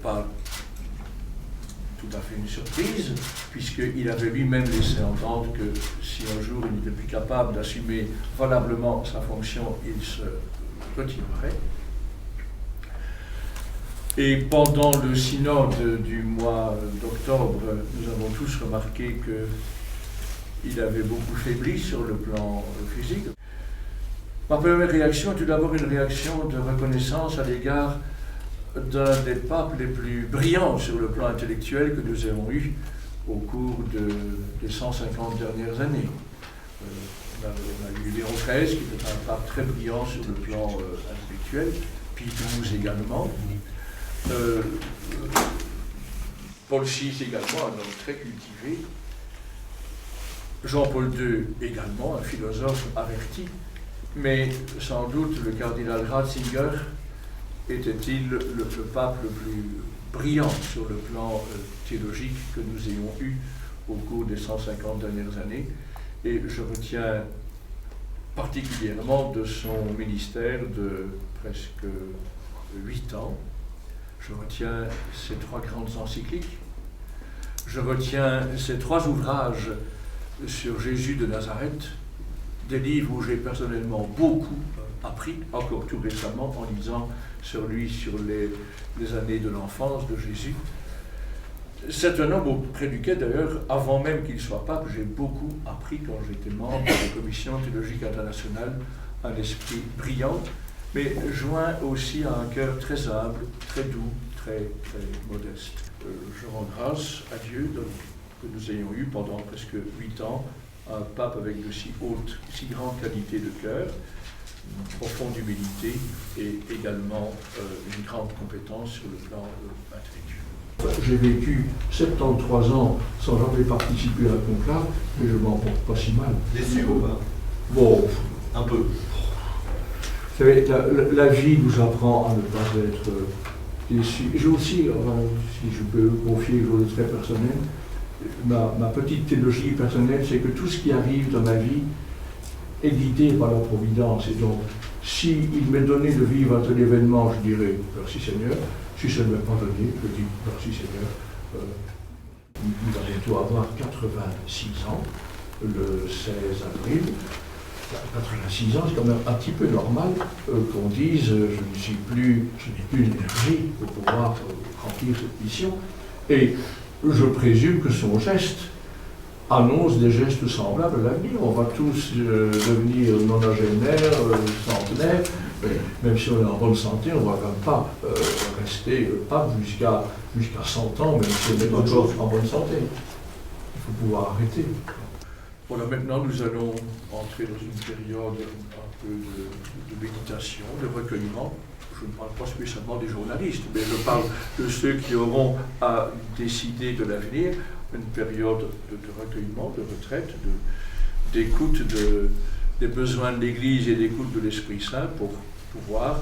pas tout à fait une surprise, puisqu'il avait lui-même laissé entendre que si un jour il n'était plus capable d'assumer valablement sa fonction, il se retirerait. Et pendant le synode du mois d'octobre, nous avons tous remarqué qu'il avait beaucoup faibli sur le plan physique. Ma première réaction est tout d'abord une réaction de reconnaissance à l'égard d'un des papes les plus brillants sur le plan intellectuel que nous avons eu au cours des 150 dernières années. On a eu Léon XIII, qui était un pape très brillant sur le plan intellectuel, Pie XII également. Paul VI également, un homme très cultivé. Jean-Paul II également, un philosophe averti. Mais sans doute le cardinal Ratzinger était-il le pape le plus brillant sur le plan théologique que nous ayons eu au cours des 150 dernières années. Et je retiens particulièrement de son ministère de presque 8 ans. Je retiens ses 3 grandes encycliques. Je retiens ses 3 ouvrages sur Jésus de Nazareth, des livres où j'ai personnellement beaucoup appris, encore tout récemment, en lisant sur lui, sur les années de l'enfance de Jésus. C'est un homme auprès duquel, d'ailleurs, avant même qu'il soit pape, j'ai beaucoup appris quand j'étais membre de la Commission théologique internationale, un esprit brillant, mais joint aussi à un cœur très humble, très doux, très, très modeste. Je rends grâce à Dieu que nous ayons eu pendant presque 8 ans un pape avec de si haute, si grande qualité de cœur, une profonde humilité et également une grande compétence sur le plan intellectuel. J'ai vécu 73 ans sans jamais participer à un conclave, mais je m'en porte pas si mal. Déçu ou pas? Bon, un peu. Vous savez, la vie nous apprend à ne pas être déçu. J'ai aussi, si je peux confier quelque chose de très personnel, ma petite théologie personnelle, c'est que tout ce qui arrive dans ma vie est guidé par la Providence. Et donc, s'il m'est donné de vivre un tel événement, je dirais merci Seigneur. Si ça ne m'est pas donné, je dis merci Seigneur. Il va bientôt avoir 86 ans, le 16 avril. 86 ans, c'est quand même un petit peu normal qu'on dise je n'ai plus l'énergie pour pouvoir remplir cette mission. Et je présume que son geste annonce des gestes semblables à l'avenir. On va tous devenir nonagénaires, centenaires, mais même si on est en bonne santé, on ne va quand même pas rester pape jusqu'à 100 ans, même si on est toujours en bonne santé. Il faut pouvoir arrêter. Voilà, maintenant nous allons entrer dans une période un peu de méditation, de recueillement. Je ne parle pas spécialement des journalistes, mais je parle de ceux qui auront à décider de l'avenir, une période de recueillement, de retraite, d'écoute des besoins de l'Église et d'écoute de l'Esprit Saint pour pouvoir,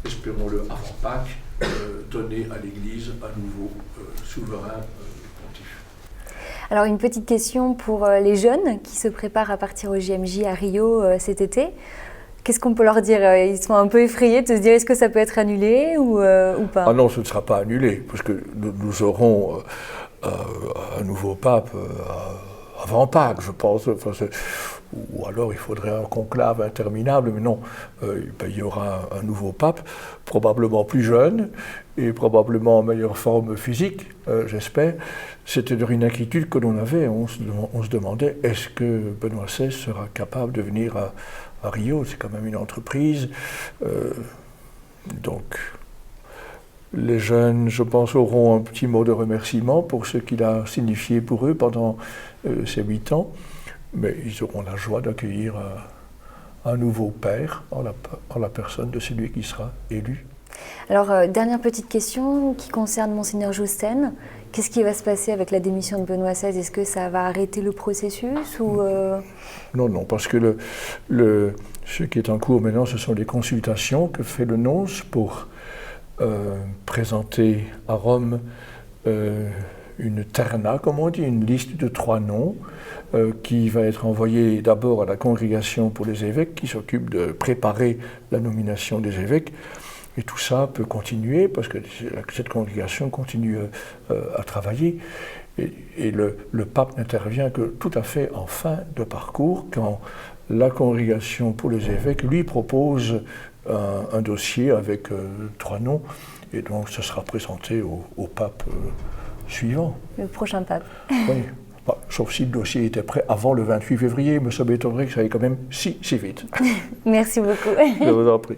espérons-le avant Pâques, donner à l'Église un nouveau souverain pontife. Alors une petite question pour les jeunes qui se préparent à partir au JMJ à Rio cet été. Qu'est-ce qu'on peut leur dire? Ils sont un peu effrayés de se dire est-ce que ça peut être annulé ou pas? Ah non, ce ne sera pas annulé, parce que nous aurons un nouveau pape avant Pâques, je pense. Enfin, ou alors il faudrait un conclave interminable, mais non, il y aura un nouveau pape, probablement plus jeune et probablement en meilleure forme physique, j'espère. C'était une inquiétude que l'on avait. On se demandait est-ce que Benoît XVI sera capable de venir à Rio? C'est quand même une entreprise. Donc, les jeunes, je pense, auront un petit mot de remerciement pour ce qu'il a signifié pour eux pendant ces 8 ans. Mais ils auront la joie d'accueillir un nouveau père en la personne de celui qui sera élu. Alors, dernière petite question qui concerne Monseigneur Josten. Qu'est-ce qui va se passer avec la démission de Benoît XVI? Est-ce que ça va arrêter le processus ou Non, parce que ce qui est en cours maintenant, ce sont les consultations que fait le nonce pour présenter à Rome une terna, comme on dit, une liste de 3 noms qui va être envoyée d'abord à la congrégation pour les évêques qui s'occupe de préparer la nomination des évêques. Et tout ça peut continuer parce que cette congrégation continue à travailler. Et le pape n'intervient que tout à fait en fin de parcours, quand la congrégation pour les évêques lui propose un dossier avec 3 noms. Et donc ce sera présenté au pape suivant. Le prochain pape. Oui. Bah, sauf si le dossier était prêt avant le 28 février, mais ça m'étonnerait que ça aille quand même si vite. Merci beaucoup. Je vous en prie.